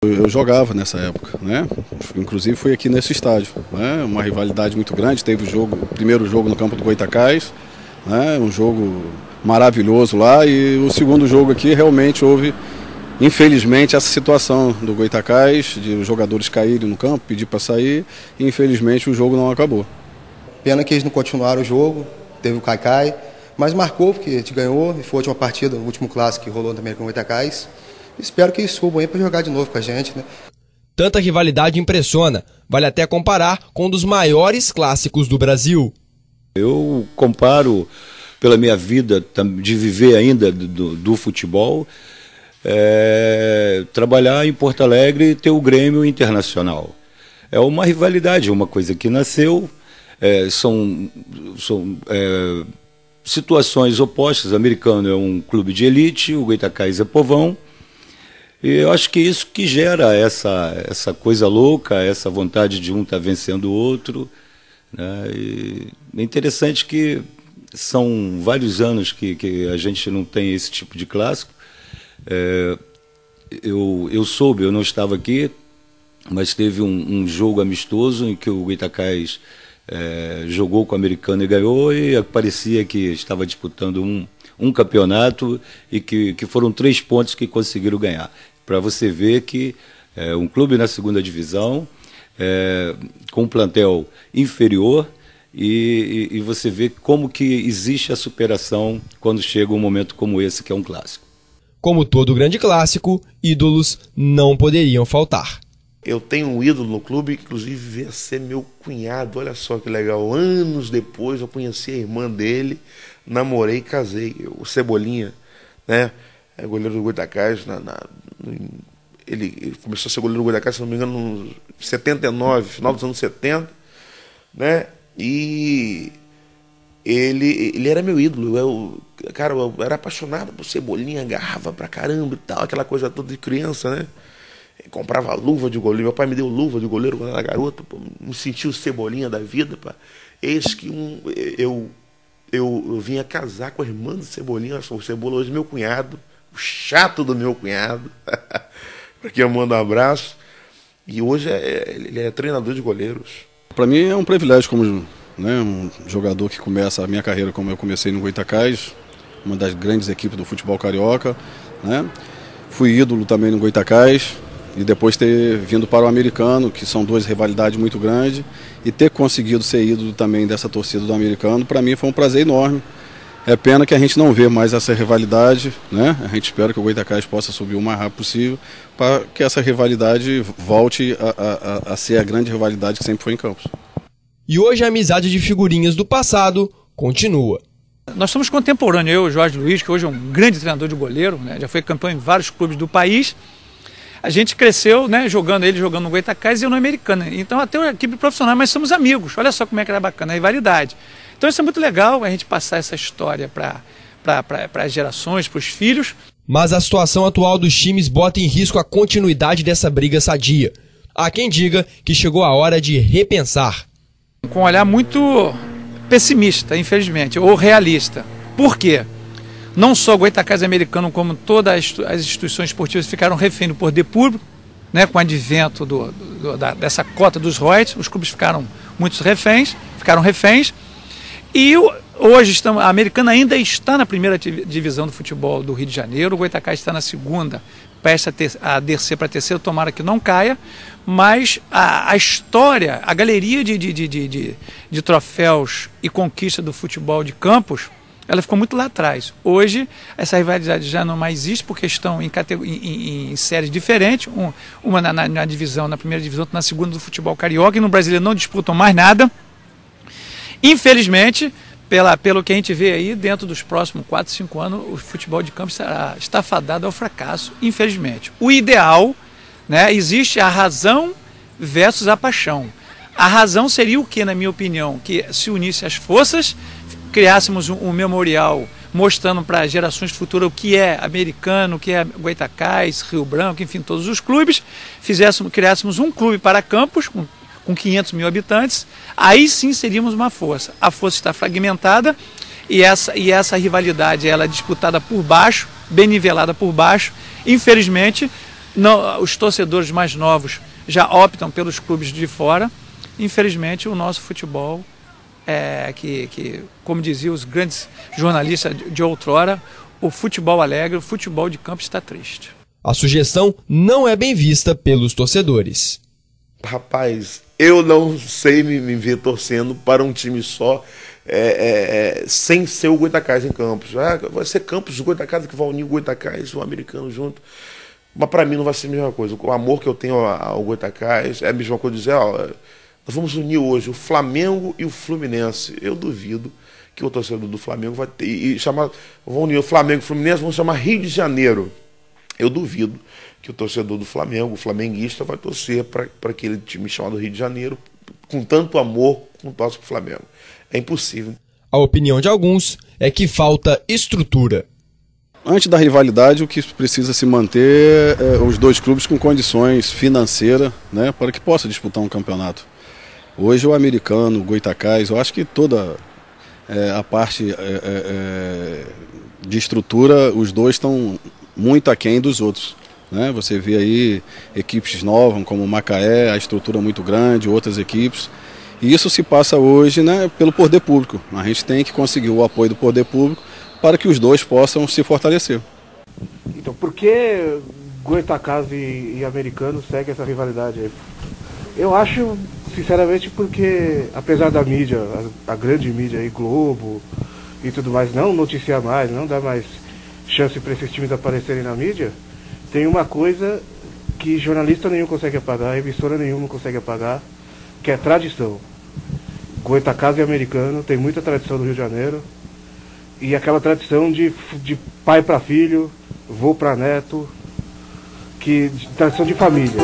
Eu jogava nessa época, né? Inclusive fui aqui nesse estádio, né? Uma rivalidade muito grande. Teve o primeiro jogo no campo do Goytacás, né? Um jogo maravilhoso lá, e o segundo jogo aqui realmente houve, infelizmente, essa situação do Goytacás, de os jogadores caírem no campo, pedir para sair, e infelizmente o jogo não acabou. Pena que eles não continuaram o jogo, teve o Caicai, mas marcou porque a gente ganhou, e foi a última partida, o último clássico que rolou também com o Goytacás. Espero que eles subam aí para jogar de novo com a gente, né? Tanta rivalidade impressiona, vale até comparar com um dos maiores clássicos do Brasil. Eu comparo, pela minha vida de viver ainda do futebol, trabalhar em Porto Alegre e ter o Grêmio Internacional. É uma rivalidade, uma coisa que nasceu, são situações opostas. O Americano é um clube de elite, o Goytacás é povão. E eu acho que isso que gera essa coisa louca, essa vontade de um estar vencendo o outro, né? E é interessante que são vários anos que a gente não tem esse tipo de clássico. Eu soube, eu não estava aqui, mas teve um jogo amistoso em que o Goytacás jogou com o Americano e ganhou, e parecia que estava disputando um campeonato, e que foram 3 pontos que conseguiram ganhar. Para você ver que um clube na segunda divisão, com um plantel inferior, e você vê como que existe a superação quando chega um momento como esse, que é um clássico. Como todo grande clássico, ídolos não poderiam faltar. Eu tenho um ídolo no clube, que inclusive veio a ser meu cunhado. Olha só que legal. Anos depois eu conheci a irmã dele, namorei e casei. O Cebolinha, né? É goleiro do Goytacás. Ele começou a ser goleiro do Goytacás, se não me engano, em 79, final dos anos 70, né? E ele era meu ídolo. Eu era apaixonado por Cebolinha, agarrava pra caramba e tal, aquela coisa toda de criança, né? Comprava luva de goleiro. Meu pai me deu luva de goleiro quando eu era garoto. Pô, me senti o Cebolinha da vida. Pá. Eis que eu vinha casar com a irmã do Cebolinha. O Cebola hoje é meu cunhado, o chato do meu cunhado, para quem eu mando um abraço. E hoje ele é treinador de goleiros. Para mim é um privilégio, como, né, um jogador que começa a minha carreira como eu comecei no Goytacás, uma das grandes equipes do futebol carioca, né? Fui ídolo também no Goytacás, e depois ter vindo para o Americano, que são 2 rivalidades muito grandes, e ter conseguido ser ídolo também dessa torcida do Americano, para mim foi um prazer enorme. É pena que a gente não vê mais essa rivalidade, né? A gente espera que o Goytacás possa subir o mais rápido possível, para que essa rivalidade volte a ser a grande rivalidade que sempre foi em Campos. E hoje a amizade de figurinhas do passado continua. Nós somos contemporâneos, eu e o Jorge Luiz, que hoje é um grande treinador de goleiro, né? Já foi campeão em vários clubes do país. A gente cresceu, né, ele jogando no Goytacás e eu no Americano. Então até uma equipe profissional, mas somos amigos. Olha só como é que era bacana a rivalidade. Então isso é muito legal, a gente passar essa história para as gerações, para os filhos. Mas a situação atual dos times bota em risco a continuidade dessa briga sadia. Há quem diga que chegou a hora de repensar. Com um olhar muito pessimista, infelizmente, ou realista. Por quê? Não só o Goytacás Americano, como todas as instituições esportivas ficaram refém do poder público, né, com o advento dessa cota dos royalties, os clubes ficaram reféns. E hoje a Americana ainda está na primeira divisão do futebol do Rio de Janeiro, o Goytacás está na segunda, presta a descer para a terceira, tomara que não caia, mas a história, a galeria de troféus e conquista do futebol de Campos, ela ficou muito lá atrás. Hoje, essa rivalidade já não mais existe, porque estão em séries diferentes, uma na divisão, na primeira divisão, outra na segunda do futebol carioca, e no brasileiro não disputam mais nada. Infelizmente, pelo que a gente vê aí, dentro dos próximos 4, 5 anos, o futebol de Campos está fadado ao fracasso, infelizmente. O ideal, né, existe a razão versus a paixão. A razão seria o que, na minha opinião? Que se unisse as forças, criássemos um memorial mostrando para gerações futuras o que é Americano, o que é Goytacás, Rio Branco, enfim, todos os clubes, criássemos um clube para Campos, com 500 mil habitantes, aí sim seríamos uma força. A força está fragmentada e essa rivalidade ela é disputada por baixo, bem nivelada por baixo. Infelizmente, não, os torcedores mais novos já optam pelos clubes de fora. Infelizmente, o nosso futebol, como diziam os grandes jornalistas de outrora, o futebol alegre, o futebol de campo está triste. A sugestão não é bem vista pelos torcedores. Rapaz, eu não sei me ver torcendo para um time só, sem ser o Goytacás em Campos. Vai ser Campos do Goytacás que vai unir o Goytacás e o Americano junto. Mas para mim não vai ser a mesma coisa. O amor que eu tenho ao Goytacás é a mesma coisa de dizer, nós vamos unir hoje o Flamengo e o Fluminense. Eu duvido que o torcedor do Flamengo vai ter. Vão unir o Flamengo e o Fluminense, vão chamar Rio de Janeiro. Eu duvido que o torcedor do Flamengo, o flamenguista, vai torcer para aquele time chamado Rio de Janeiro com tanto amor como torce para o Flamengo. É impossível. A opinião de alguns é que falta estrutura. Antes da rivalidade, o que precisa se manter é os dois clubes com condições financeiras, né, para que possa disputar um campeonato. Hoje o Americano, o Goytacás, eu acho que toda a parte de estrutura, os dois estão muito aquém dos outros, né? Você vê aí equipes novas como o Macaé, a estrutura é muito grande, outras equipes. E isso se passa hoje, né, pelo poder público. A gente tem que conseguir o apoio do poder público para que os dois possam se fortalecer. Então, por que Goytacás e Americano seguem essa rivalidade aí? Eu acho, sinceramente, porque apesar da mídia, a grande mídia aí, Globo e tudo mais, não noticiar mais, não dar mais chance para esses times aparecerem na mídia, tem uma coisa que jornalista nenhum consegue apagar, emissora nenhuma consegue apagar, que é tradição. Goytacás e Americano tem muita tradição no Rio de Janeiro, e aquela tradição de pai para filho, vô para neto, tradição de família.